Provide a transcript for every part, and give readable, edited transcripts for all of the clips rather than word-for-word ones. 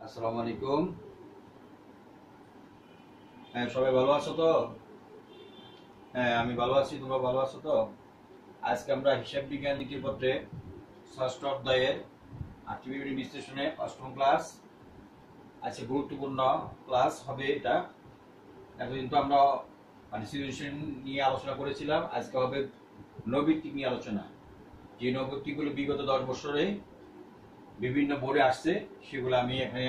আসসালামু আলাইকুম। হ্যাঁ, সবাই ভালো আছো তো? হ্যাঁ, আমি ভালো আছি, তোমরা ভালো আছো তো? আজকে আমরা হিসাব বিজ্ঞান দ্বিতীয় পত্রে ষষ্ঠ অধ্যায়ের আটটি বিশ্লেষণে অষ্টম ক্লাস। আজকে গুরুত্বপূর্ণ ক্লাস হবে এটা। এতদিন তো আমরা সৃজনশীল নিয়ে আলোচনা করেছিলাম, আজকে হবে নৈর্ব্যক্তিক নিয়ে আলোচনা। যে নৈর্ব্যক্তিকগুলো বিগত 10 বছরে বিভিন্ন বোর্ডে আসছে সেগুলো আমি এখানে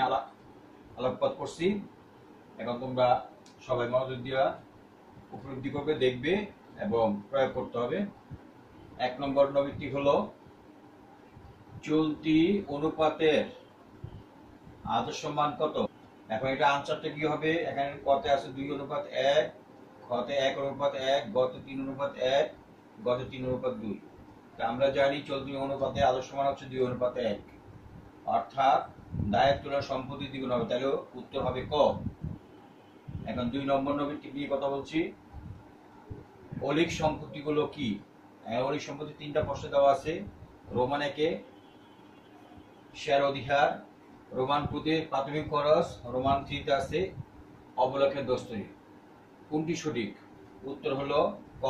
আলোকপাত করছি। এখন তোমরা সবাই মনোযোগ দিয়ে উপলব্ধি করবে, দেখবে এবং প্রয়োগ করতে হবে। 1 নম্বর নৈর্ব্যক্তিক হলো চলতি অনুপাতের আদর্শ মান কত। এখন এটা আনসারটা কি হবে? এখানে কতে আছে 2:1, খতে 1:1, গতে 3:1, গতে 3:2। আমরা জানি চলতি অনুপাতে আদর্শ মান হচ্ছে 2:1, অর্থাৎ দায়ের তুলনায় সম্পত্তি দ্বিগুণ হবে, তাহলে উত্তর হবে ক। এখন 2 নম্বর নৈর্ব্যক্তিক নিয়ে কথা বলছি। অলিক সম্পত্তিগুলো কি? অলিক সম্পত্তি 3টা প্রশ্ন দেওয়া আছে। রোমান 1-এ শেয়ার অধিকার, রোমান 2-তে প্রাথমিক খরচ, রোমান 3-তে আছে অবলেখের দস্তরি। কোনটি সঠিক? উত্তর হলো ক,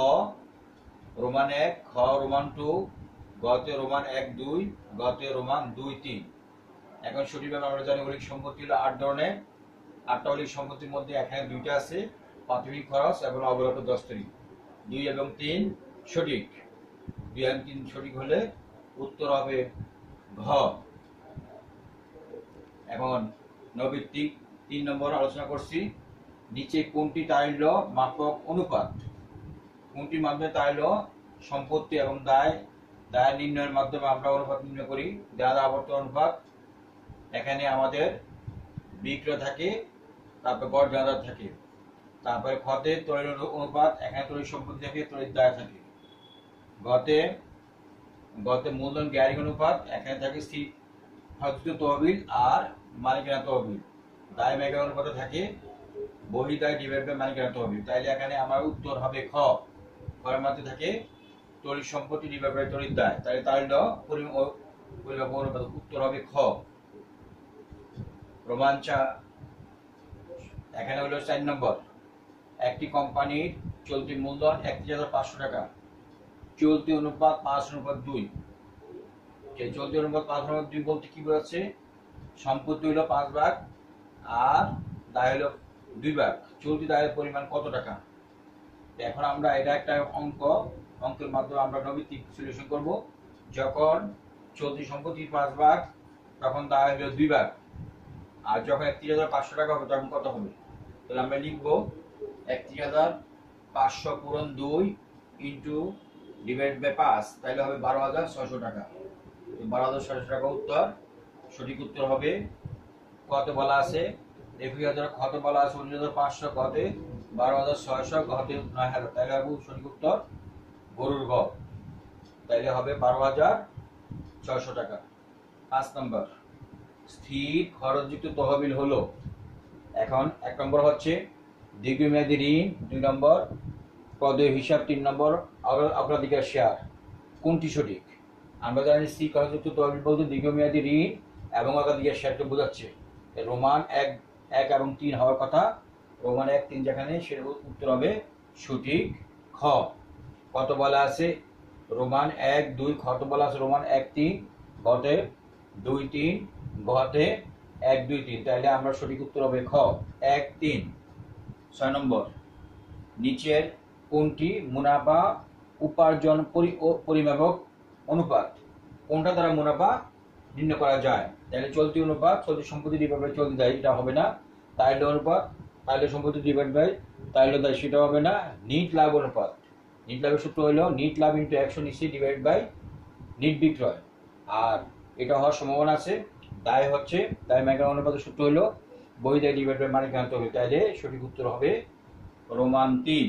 রোমান 1, খ রোমান 2, গতে রোমান 1-2, গতে রোমান 2-3। এখন সঠিকভাবে আমরা জানি অলিক সম্পত্তি হলো 8 ধরনের। 8টা অলিক সম্পত্তির মধ্যে এখানে 2টা আছে, প্রাথমিক খরচ এবং অবলেখের দস্তরি। 2 এবং 3 সঠিক। 2 এবং 3 সঠিক হলে উত্তর হবে ঘ। এখন নৈর্ব্যক্তিক 3 নম্বর আলোচনা করছি। নিচে কোনটি তারল্য মাপক অনুপাত? কোনটির মাধ্যমে তারল্য সম্পত্তি এবং দায় নির্ণয়ের মাধ্যমে আমরা অনুপাত নির্ণয় করি? দেয় আবর্তন অনুপাত। এখানে আমাদের বিক্রয় থাকে, তারপর গড় দেনাদার থাকে। তারপরে খতে তড়িৎ অনুপাত, এখানে তড়িৎ সম্পত্তি থাকে, তড়িৎ দায় থাকে। গতে মূলধন গ্যারিং অনুপাত, এখানে থাকে স্থির তহবিল আর মালিকানা তহবিল। দায় মেঘা অনুপাতে থাকে বহিদায় ডিভাইড বাই মালিকানা তহবিল। তাইলে এখানে আমার উত্তর হবে খ। ঘরের মধ্যে থাকে তড়িৎ সম্পত্তি ডিভাইড বাই তড়িৎ দায়, তাহলে তারল্য পরিমাপ অনুপাত, উত্তর হবে খ। রোমাঞ্চা এখানে হলো 4 নম্বর। একটি কোম্পানির চলতি মূলধন 31,500 টাকা, চলতি অনুপাত 5:2। চলতি অনুপাত 5:2 বলতে কি বোঝাচ্ছে? সম্পত্তি হলো 5 ভাগ আর দায় হলো 2 ভাগ। চলতি দায়ের পরিমাণ কত টাকা? এখন আমরা এটা একটা অঙ্কের মাধ্যমে আমরা নৈর্ব্যক্তিক সলিউশন করব। যখন চলতি সম্পত্তি 5 ভাগ, তখন দায় হলো 2 ভাগ। আর যখন 31,500 টাকা হবে তখন কত হবে? তাহলে আমরা লিখবো 31,500 পূরণ 2 ইন্টু ডিভাইড বাই 5, তাহলে হবে 12,600 টাকা। 12,600 টাকা উত্তর। সঠিক উত্তর হবে কত বলা আছে? 21,000, কত বলা আছে 19,500, কতে 12,600, কতে 9,000, তাহলে হবে সঠিক উত্তর গরুর গ, তাইলে হবে 12,600 টাকা। 5 নম্বর স্থির খরচযুক্ত তহবিল হলো। এখন 1 নম্বর হচ্ছে দীর্ঘমেয়াদী ঋণ, 2 নম্বর প্রদেয় হিসাব, 3 নম্বর অগ্রাধিকার শেয়ার। কোনটি সঠিক? আমরা জানি স্থির খরচযুক্ত তহবিল বলতে দীর্ঘমেয়াদী ঋণ এবং অগ্রাধিকার শেয়ারকে বোঝাচ্ছে। রোমান 1 এবং 3 হওয়ার কথা, রোমান 1, 3 যেখানে, সেটা উত্তর হবে সঠিক খ। কত বলা আছে? রোমান 1, 2, কত বলা আছে? রোমান 1, 3, গতে 2, 3, গতে 1, 2, 3, তাহলে আমরা সঠিক উত্তর হবে খ 1, 3। 6 নম্বর নিচের কোনটি মুনাফা উপার্জন পরিমাপক অনুপাত? কোনটা দ্বারা মুনাফা নির্ণয় করা যায়? তাহলে চলতি অনুপাত, চলতি সম্পত্তি ডিভাইড বাই চলতি দায়, এটা হবে না। তাইল্য অনুপাত, তাইল্য সম্পত্তি ডিভাইড বাই তাইল্য দায়, সেটা হবে না। নিট লাভ অনুপাত, নিট লাভের সূত্র হলো নিট লাভ ইন্টু 100 নিচে ডিভাইড বাই নিট বিক্রয়, আর এটা হওয়ার সম্ভাবনা আছে। দায় হচ্ছে দায় মেঘা অনুপাতের সূত্র হলো বহিদায় ডিভাইড বাই মালিকানা তহবিল, তাইলে সঠিক উত্তর হবে রোমান 3।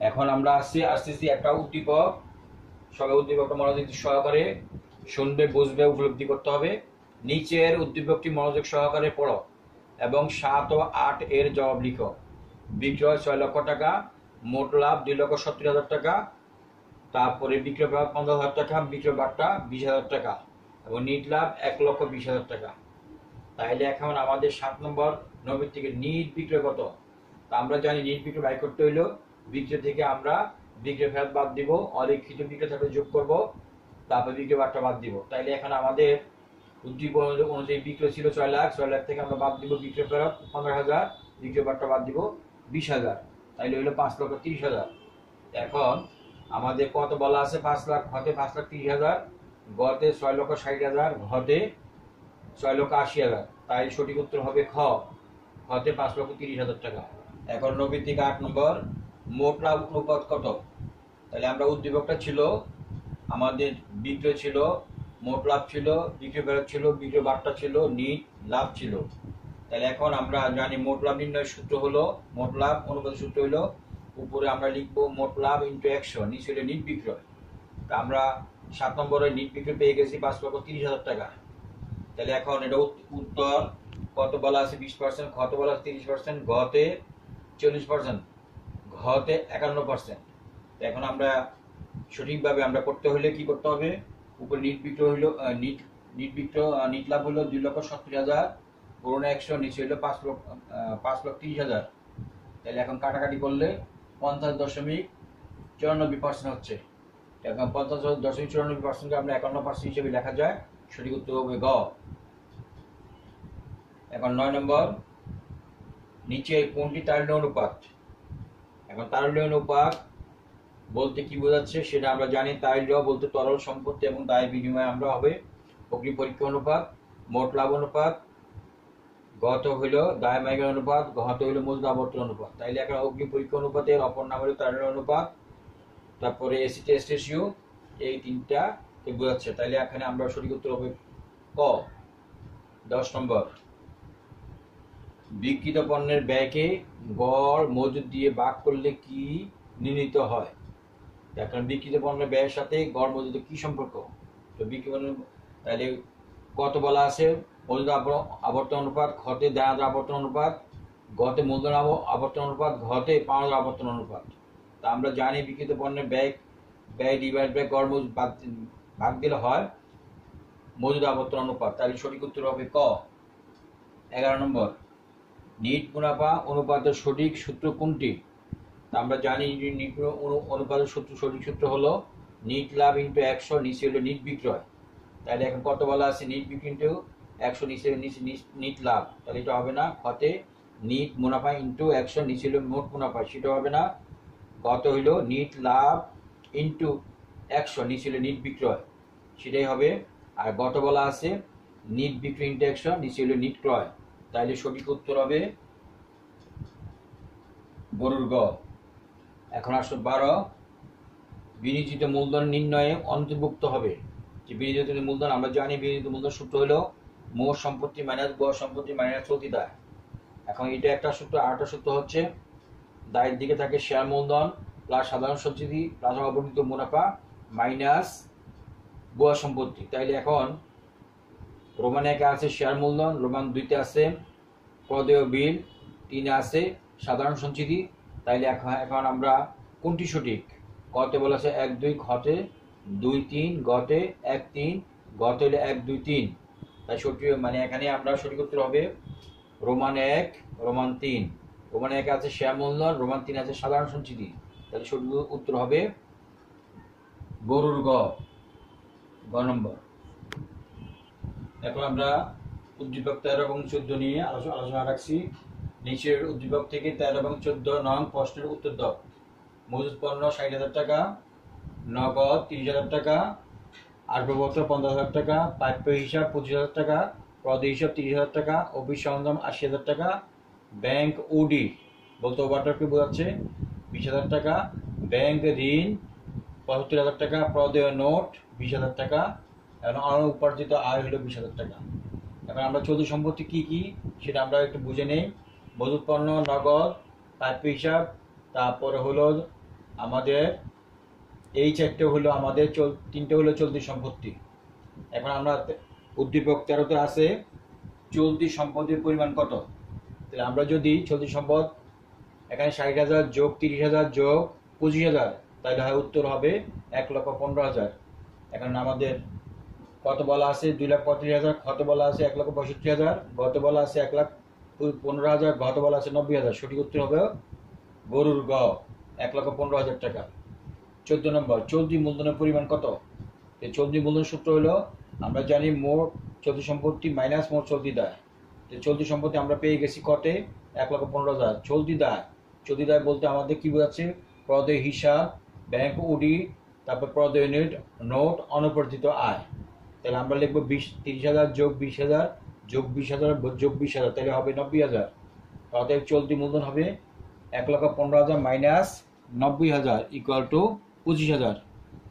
এখন আমরা আসতেছি একটা উদ্দীপক। সবাই উদ্দীপকটা মনোযোগ সহকারে শুনবে, বুঝবে, উপলব্ধি করতে হবে। নিচের উদ্দীপকটি মনোযোগ সহকারে পড়ো এবং 7 ও 8 এর জবাব লিখো। বিক্রয় 6 লক্ষ টাকা, মোট লাভ 2,70,000 টাকা, তারপরে বিক্রয় ভাগ 15,000 টাকা, বিক্রয় ভাগটা 20,000 টাকা। এবং নিট লাভ 1,20,000 টাকা। তাইলে এখন আমাদের 7 নম্বর 90 থেকে নিট বিক্রয় কত? তা আমরা জানি নিট বিক্রয় বাই করতে হইলো বিক্রয় থেকে আমরা বিক্রয় ফেরত বাদ দিব, অলিখিত বিক্রয় থাকলে যোগ করব, তারপর বিক্রয় বারটা বাদ দিব। তাইলে এখন আমাদের উদ্দীপক অনুযায়ী বিক্রয় ছিল 6 লাখ, 6 লাখ থেকে আমরা বাদ দিব বিক্রয় ফেরত 15,000, বিক্রয় বারটা বাদ দিব 20,000, তাইলে হইলো 5,30,000। এখন আমাদের কত বলা আছে? 5 লাখ, হতে 5,30,000, গতে 6,60,000, ঘতে 6,80,000। তাই সঠিক উত্তর হবে খ, হতে 5,30,000 টাকা। এখন 90 থেকে 8 নম্বর, মোট লাভ অনুপাত কত? তাহলে আমরা উদ্দীপকটা ছিল আমাদের বিক্রয় ছিল, মোট লাভ ছিল, বিক্রয় ফেরত ছিল, বিক্রয় বার্তা ছিল, নিট লাভ ছিল। তাহলে এখন আমরা জানি মোট লাভ নির্ণয়ের সূত্র হলো, মোট লাভ অনুপাতের সূত্র হলো, উপরে আমরা লিখবো মোট লাভ ইন্টু 100, নিচে হলো নিট বিক্রয়। তা আমরা 7 নম্বরে নিট বিক্রয় পেয়ে গেছি 5,30,000 টাকা। তাহলে এখন এটা উত্তর কত বলা আছে? 20%, খতে বলা আছে 30%, গতে 40%, ঘতে 51%। এখন আমরা সঠিকভাবে আমরা করতে হলে কি করতে হবে? উপরে নিট বিক্রয় হইলো নিট লাভ হলো 2,70,000, পুরোনো 100, নিচে হইলো 5,30,000। তাহলে এখন কাটাকাটি করলে 50.94% হচ্ছে। এখন 50.94%কে আমরা 51% হিসেবে লেখা যায়, সঠিক উত্তর হবে গ। এখন 9 নম্বর, নিচে কোনটি তারল্য অনুপাত? এখন তারল্য অনুপাত বলতে কি বোঝাচ্ছে সেটা আমরা জানি। তারল্য বলতে তরল সম্পত্তি এবং দায় বিনিময়ে আমরা হবে অগ্নি পরীক্ষা অনুপাত, মোট লাভ অনুপাত, গত হইল দায় মাইগ্রেন অনুপাত, ঘত হইল মজুদ আবর্তন অনুপাত। তাইলে এখন অগ্নি পরীক্ষা অনুপাতের অপর নাম হলো তারল্য অনুপাত, তারপরে এসি টেস্ট রেশিও, এই তিনটা বোঝাচ্ছে। তাইলে এখানে আমরা সঠিক উত্তর হবে ক। 10 নম্বর, বিক্রিত পণ্যের ব্যয়কে গড় মজুদ দিয়ে ভাগ করলে কি নির্ণীত হয়? এখন বিক্রিত পণ্যের ব্যয়ের সাথে গড় মজুদের কি সম্পর্ক? তো বিক্রিত তাহলে কত বলা আছে? মজুদ আবর্তন অনুপাত, খতে দানাদার আবর্তন অনুপাত, গতে মূলধন আবর্তন অনুপাত, ঘতে পাওনাদার আবর্তন অনুপাত। তা আমরা জানি বিক্রিত পণ্যের ব্যয় ডিভাইড বাই গড় মজুদ ভাগ দিলে হয় মজুদ আবর্তন অনুপাত। তাহলে সঠিক উত্তর হবে ক। 11 নম্বর, নিট মুনাফা অনুপাতের সঠিক সূত্র কোনটি? আমরা জানি নিট অনুপাতের সঠিক সূত্র হলো নিট লাভ ইন্টু 100, নিচে হলো নিট বিক্রয়। তাহলে এখন কত বলা আছে? নিট বিক্রয় ইন্টু 100, নিচে নিট লাভ। তাহলে এটা হবে না। খতে নিট মুনাফা ইন্টু 100, নিচে হলো মোট মুনাফা, সেটা হবে না। গত হইলো নিট লাভ ইন্টু 100, নিচে হলো নিট বিক্রয়, সেটাই হবে। আর গত বলা আছে নিট বিক্রয় ইন্টু 100, নিচে হলো নিট ক্রয়। তাহলে সঠিক উত্তর হবে গরুর গ। এখন আসো 12, বিনিয়োজিত মূলধন নির্ণয়ে অন্তর্ভুক্ত হবে। যে বিনিয়োজিত মূলধন, আমরা জানি বিনিয়োজিত মূলধন সূত্র হলো মোট সম্পত্তি মাইনাস গড় সম্পত্তি মাইনাস চলতি দায়। এখন এটা একটা সূত্র। আরেকটা সূত্র হচ্ছে দায়ের দিকে থাকে শেয়ার মূলধন প্লাস সাধারণ সঞ্চিতি প্লাস অবর্ণিত মুনাফা মাইনাস গোয়া সম্পত্তি। তাইলে এখন রোমান 1 আছে শেয়ার মূলধন, রোমান 2 আছে প্রদেয় বিল, 3 আছে সাধারণ সঞ্চিতি। তাইলে এখন আমরা কোনটি সঠিক? কতে বলা আছে 1 2, খতে 2 3, গতে 1 3, গতে হলে 1 2 3। তাই সঠিক মানে এখানে আমরা সঠিক উত্তর হবে রোমান 1 রোমান 3। রোমান 1 আছে শেয়ার মূলধন, রোমান 3 আছে সাধারণ সঞ্চিতি। তাহলে সঠিক উত্তর হবে গরুর গ, গ নম্বর। এখন আমরা উদ্দীপক 13 এবং 14 নিয়ে আলোচনা রাখছি। নিচের উদ্দীপক থেকে 13 এবং 14 নং প্রশ্নের উত্তর দাও। মজুদ পণ্য 60,000 টাকা, নগদ 30,000 টাকা, আসবাবপত্র 50,000 টাকা, প্রাপ্য হিসাব 25,000 টাকা, প্রদেয় হিসাব 30,000 টাকা, অফিস সরঞ্জাম 80,000 টাকা, ব্যাংক ওডি বলতে ওভারড্রাফটকে বোঝাচ্ছে 20,000 টাকা, ব্যাংক ঋণ 75,000 টাকা, প্রদেয় নোট 20,000 টাকা, এবং অনুপার্জিত আয় হলো 20,000 টাকা। এখন আমরা চলতি সম্পত্তি কি কি সেটা আমরা একটু বুঝে নেই। মজুদ পণ্য, নগদ, প্রাপ্য হিসাব, তারপরে হলো আমাদের এই চারটে হলো আমাদের তিনটে হলো চলতি সম্পত্তি। এখন আমরা উদ্দীপক 13তে আছে চলতি সম্পদের পরিমাণ কত। তাহলে আমরা যদি চলতি সম্পদ এখানে 60,000 যোগ 30,000 যোগ 25,000, তাহলে হয় উত্তর হবে 1,15,000। এখন আমাদের কত বলা আছে 2,35,000, কত বলা আছে 1,65,000, গত বলা আছে 1,15,000, গত বলা আছে 90,000। সঠিক উত্তর হবে গরুর গ 1,15,000 টাকা। 14 নম্বর, চলতি মূলধনের পরিমাণ কত? এই চলতি মূলধন সূত্র হলো, আমরা জানি মোট চলতি সম্পত্তি মাইনাস মোট চলতি দায়। চলতি সম্পত্তি আমরা পেয়ে গেছি কতে 1,15,000। চলতি দায় বলতে আমাদের কি বোঝাচ্ছে? প্রদেয় হিসাব, ব্যাংক অডিট, তারপর প্রদেয় নোট, অনুপ্রর্তিত আয়। তাহলে আমরা লিখবো 30,000 যোগ 20,000 যোগ 20,000 যোগ 20,000, তাহলে হবে 90,000। অতএব চলতি মূলধন হবে 1,15,000 মাইনাস 90,000 ইকুয়াল টু 25,000।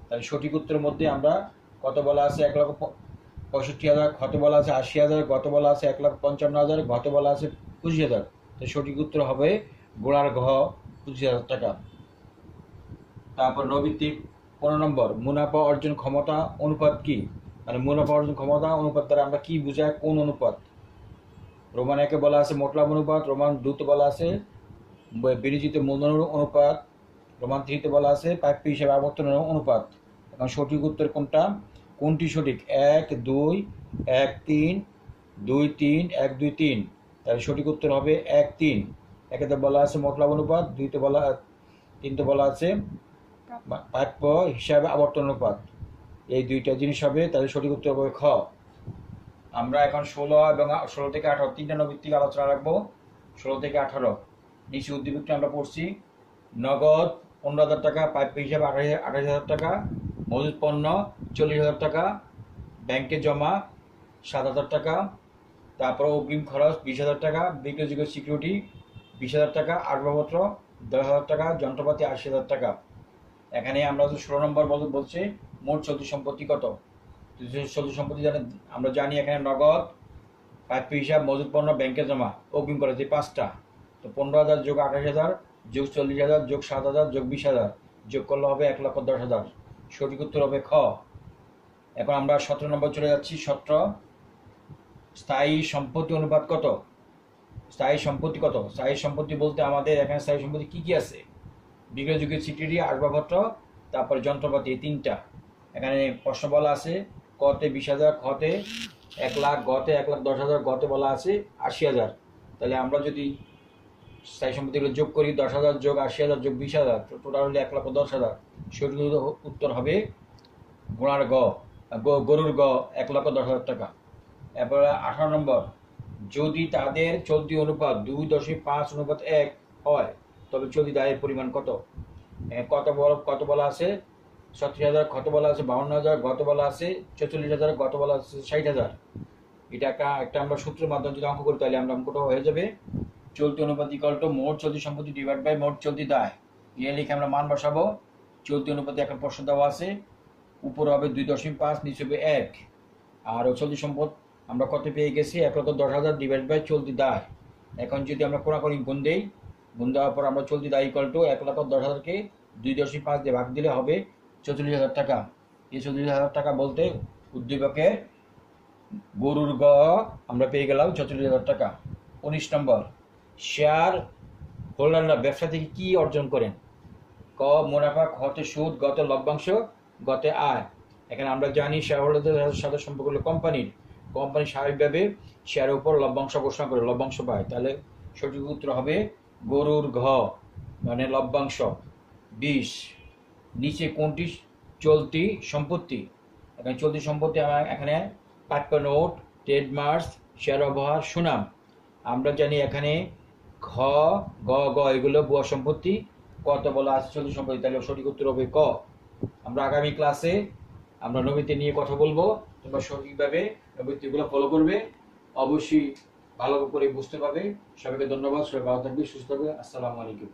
তাহলে সঠিক উত্তরের মধ্যে আমরা কত বলা আছে 1,65,000, কত বলা আছে 80,000, গত বলা আছে 1,55,000, গত বলা আছে 25,000। তো সঠিক উত্তর হবে গোড়ার ঘ 25,000 টাকা। তারপর নৈমিত্তিক 15 নম্বর, মুনাফা অর্জন ক্ষমতা অনুপাত কি? মানে মুনাফা অর্জন ক্ষমতা অনুপাত দ্বারা আমরা কি বুঝাই? কোন অনুপাত? রোমান 1-এ বলা আছে মোট লাভ অনুপাত, রোমান 2-তে বলা আছে বিনিয়োজিত মূলধন অনুপাত, রোমান 3-তে বলা আছে প্রাপ্য হিসাবে আবর্তনের অনুপাত। এখন সঠিক উত্তর কোনটা? কোনটি সঠিক? 1, 2, 1, 3, 2, 3, 1, 2, 3। তাহলে সঠিক উত্তর হবে 1, 3। 1-তে বলা আছে মোট লাভ অনুপাত, 3-তে বলা আছে প্রাপ্য হিসাবে আবর্তন অনুপাত। এই দুইটা জিনিস হবে, তাহলে সঠিক উত্তর হবে খ। আমরা এখন 16 এবং 16 থেকে 18 তিনটা নৈমিত্তিক আলোচনা রাখবো। 16 থেকে 18 নিচে উদ্দীপকটি আমরা পড়ছি। নগদ 15,000 টাকা, প্রাপ্য হিসাবে 28,000 টাকা, মজুত পণ্য 40,000 টাকা, ব্যাংকে জমা 7,000 টাকা, তারপর অগ্রিম খরচ 20,000 টাকা, বিক্রয়যোগ্য সিকিউরিটি 20,000 টাকা, আসবাবপত্র 10,000 টাকা, যন্ত্রপাতি 80,000 টাকা। এখানে আমরা 16 নম্বর বলছে মোট চলতি সম্পত্তি কত? চলতি সম্পত্তি আমরা জানি এখানে নগদ, প্রাপ্য হিসাব, মজুত পণ্য, ব্যাংকে জমা, অগ্রিম খরচ, এই 5টা। তো 15,000 যোগ 28,000 যোগ 40,000 যোগ 7,000 যোগ 20,000 যোগ করলে হবে 1,10,000। সঠিক উত্তর হবে খ। এখন আমরা 17 নম্বর চলে যাচ্ছি। 17, স্থায়ী সম্পত্তি অনুপাত কত? স্থায়ী সম্পত্তি কত? স্থায়ী সম্পত্তি বলতে আমাদের এখানে স্থায়ী সম্পত্তি কি কি আছে? বিক্রয়যোগ্য সিকিউরিটি, আসবাবপত্র, তারপর যন্ত্রপাতি, এই 3টা। এখানে প্রশ্ন বলা আছে কতে 20,000, খতে 1 লাখ, গতে 1,10,000, গতে বলা আছে 80,000। তাহলে আমরা যদি স্থায়ী সম্পত্তিগুলো যোগ করি 10,000 যোগ 80,000 যোগ 20,000, টোটাল হলে 1,10,000। সঠিক উত্তর হবে গোড়ার গ, গরুর গ 1,10,000 টাকা। এরপরে 18 নম্বর, যদি তাদের চলতি অনুপাত 2.5:1 হয় তবে চলতি দায়ের পরিমাণ কত? কত বলা আছে 36,000, কত বলা আছে 52,000, গত বলা আছে 44,000, গত বলা আছে 60,000। এটা একটা আমরা সূত্রের মাধ্যমে যদি অঙ্ক করি তাহলে আমরা অঙ্কটা হয়ে যাবে চলতি অনুপাত ইকুয়াল টু মোট চলতি সম্পত্তি ডিভাইড বাই মোট চলতি দায়। এ লিখে আমরা মান বসাবো। চলতি অনুপাতে একটা প্রশ্ন দেওয়া আছে, উপরে হবে 2.5, নিচে হবে 1। আর চলতি সম্পদ আমরা কত পেয়ে গেছি 1,10,000 ডিভাইড বাই চলতি দায়। এখন যদি আমরা কোনাকুনি গুণ দেই, গুণ দেওয়ার পর আমরা চলতি দায় ইকুয়াল টু 1,10,000-কে 2.5 দিয়ে ভাগ দিলে হবে 44,000 টাকা। এই 44,000 টাকা বলতে উদ্দীপকে গরুর গ আমরা পেয়ে গেলাম 44,000 টাকা। 19 নম্বর, শেয়ার হোল্ডাররা ব্যবসা থেকে কি অর্জন করেন? ক মুনাফা, খতে সুদ, গতে লভ্যাংশ, গতে আয়। এখানে আমরা জানি শেয়ার হোল্ডারদের সাথে সম্পর্ক হলো কোম্পানি স্বাভাবিকভাবে শেয়ারের উপর লভ্যাংশ ঘোষণা করে, লভ্যাংশ পায়। তাহলে সঠিক উত্তর হবে গরুর ঘ মানে লভ্যাংশ। 20, নিচে কোনটি চলতি সম্পত্তি? এখানে চলতি সম্পত্তি আমার এখানে প্রাপ্য নোট, ট্রেডমার্ক, শেয়ার ব্যবহার, সুনাম। আমরা জানি এখানে ঘ, গ, গ এগুলো ভুয়া সম্পত্তি, কত বলা আছে চলতি সম্পত্তি। তাহলে সঠিক উত্তর হবে ক। আমরা আগামী ক্লাসে আমরা নৈমিত্তিক নিয়ে কথা বলবো। তোমরা সঠিকভাবে নৈমিত্তিকগুলো ফলো করবে, অবশ্যই ভালো করে বুঝতে পারবে। সবাইকে ধন্যবাদ। সবাই ভালো থাকবে, সুস্থ থাকবে। আসসালামু আলাইকুম।